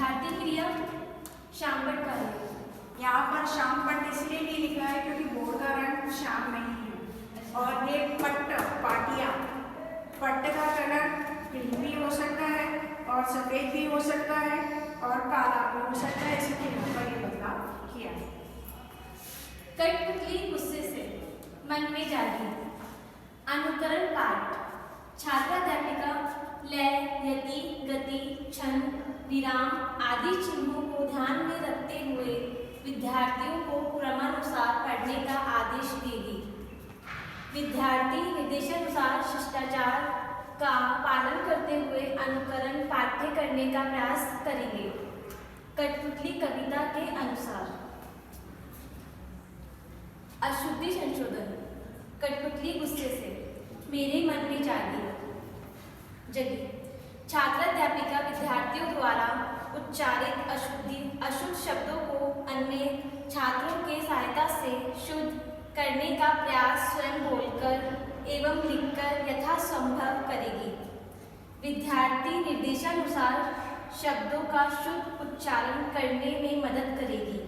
विद्यार्थी क्रिया शामपट कार्य। यहाँ पर शामपट इसलिए नहीं लिखा है क्योंकि बोर्ड का रंग शाम नहीं है। और ये पट्ट पाटियाँ, पट्ट का कलर ग्रीन भी हो सकता है और सफ़ेद भी हो सकता है और काला भी हो सकता है, इसलिए यहाँ पर ये बदलाव किया है। कठपुतली गुस्से से मन में जागी। अनुकरण पाठ। छात्राध्यापिका लय, यति, गति, छंद, विराम आदि चिन्हों को ध्यान में रखते हुए विद्यार्थियों को क्रमानुसार पढ़ने का आदेश देगी। विद्यार्थी निर्देशानुसार शिष्टाचार का पालन करते हुए अनुकरण पाठ्य करने का प्रयास करेंगे। कठपुतली कविता के अनुसार। अशुद्धि संशोधन। कठपुतली गुस्से से मेरे मन में जगी। छात्राध्यापिका विद्यार्थियों द्वारा उच्चारित अशुद्ध शब्दों को अन्य छात्रों के सहायता से शुद्ध करने का प्रयास स्वयं बोलकर एवं लिखकर यथासंभव करेगी। विद्यार्थी निर्देशानुसार शब्दों का शुद्ध उच्चारण करने में मदद करेगी।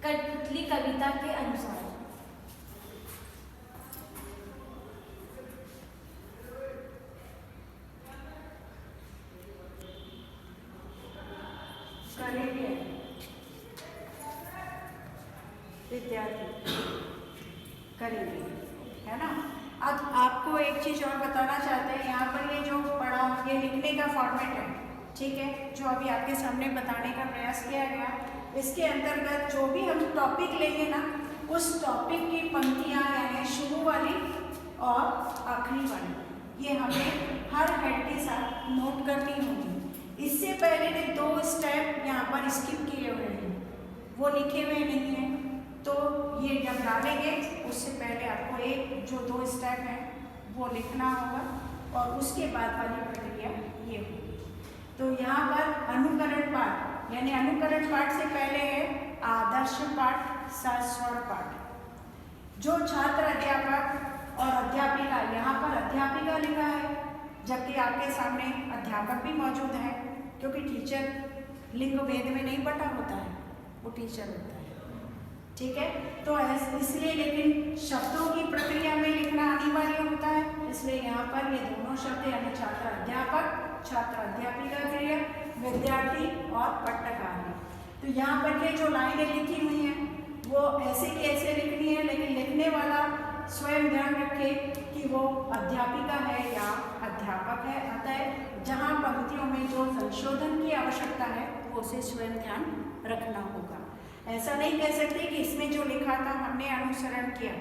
कठपुतली कविता के अनुसार। विद्यार्थी करेंगे, है ना। अब आपको एक चीज़ और बताना चाहते हैं, यहाँ पर ये जो पढ़ा ये लिखने का फॉर्मेट है, ठीक है, जो अभी आपके सामने बताने का प्रयास किया गया। इसके अंतर्गत जो भी हम टॉपिक लेंगे ना, उस टॉपिक की पंक्तियाँ यानी शुरू वाली और आखिरी वाली ये हमें हर हेड के साथ नोट करनी होगी। इससे पहले के 2 स्टेप यहाँ पर स्किप किए हुए हैं, वो लिखे हुए नहीं हैं, तो ये जब डालेंगे उससे पहले आपको एक जो 2 स्टेप हैं वो लिखना होगा और उसके बाद वाली प्रक्रिया ये होगी। तो यहाँ पर अनुकरण पाठ यानी अनुकरण पाठ से पहले है आदर्श पाठ, सस्वर पाठ। जो छात्र अध्यापक और अध्यापिका, यहाँ पर अध्यापिका लिखा है जबकि आपके सामने अध्यापक भी मौजूद है, क्योंकि टीचर लिंग भेद में नहीं बटा होता है, वो टीचर होता है, ठीक है। तो इसलिए लेकिन शब्दों की प्रक्रिया में लिखना अनिवार्य होता है, इसलिए यहाँ पर ये दोनों शब्द यानी छात्र अध्यापक, छात्र अध्यापिका क्रिया, विद्यार्थी और पट्टकार। तो यहाँ पर ये जो लाइनें लिखी हुई हैं वो ऐसे की ऐसे लिखनी है, लेकिन लिखने वाला स्वयं ध्यान रखे कि वो अध्यापिका है या अध्यापक है। अतः जहाँ पंक्तियों में जो संशोधन की आवश्यकता है वो उसे स्वयं ध्यान रखना होगा। ऐसा नहीं कह सकते कि इसमें जो लिखा था हमने अनुसरण किया,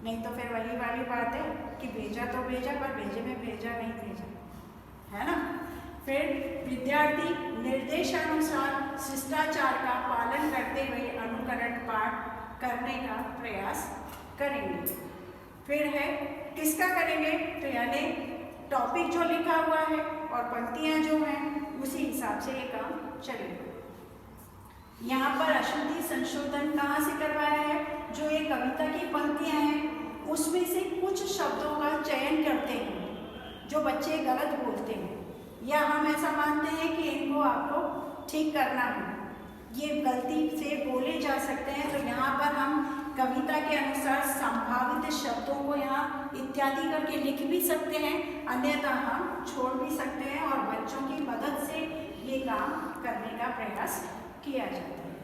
नहीं तो फिर वही वाली बात है कि भेजा तो भेजा पर भेजे में भेजा नहीं भेजा, है ना। फिर विद्यार्थी निर्देशानुसार शिष्टाचार का पालन करते हुए अनुकरण पाठ करने का प्रयास करेंगे। फिर है किसका करेंगे, तो यानी टॉपिक जो लिखा हुआ है और पंक्तियाँ जो हैं उसी हिसाब से ये काम चलेगा। यहाँ पर अशुद्धि संशोधन कहाँ से करवाया है, जो ये कविता की पंक्तियाँ हैं उसमें से कुछ शब्दों का चयन करते हैं जो बच्चे गलत बोलते हैं या हम ऐसा मानते हैं कि इनको आपको ठीक करना है, ये गलती से बोले जा सकते हैं। तो यहाँ पर हम कविता के अनुसार संभावित शब्दों को यहाँ इत्यादि करके लिख भी सकते हैं, अन्यथा हम छोड़ भी सकते हैं और बच्चों की मदद से ये काम करने का प्रयास किया जाता है।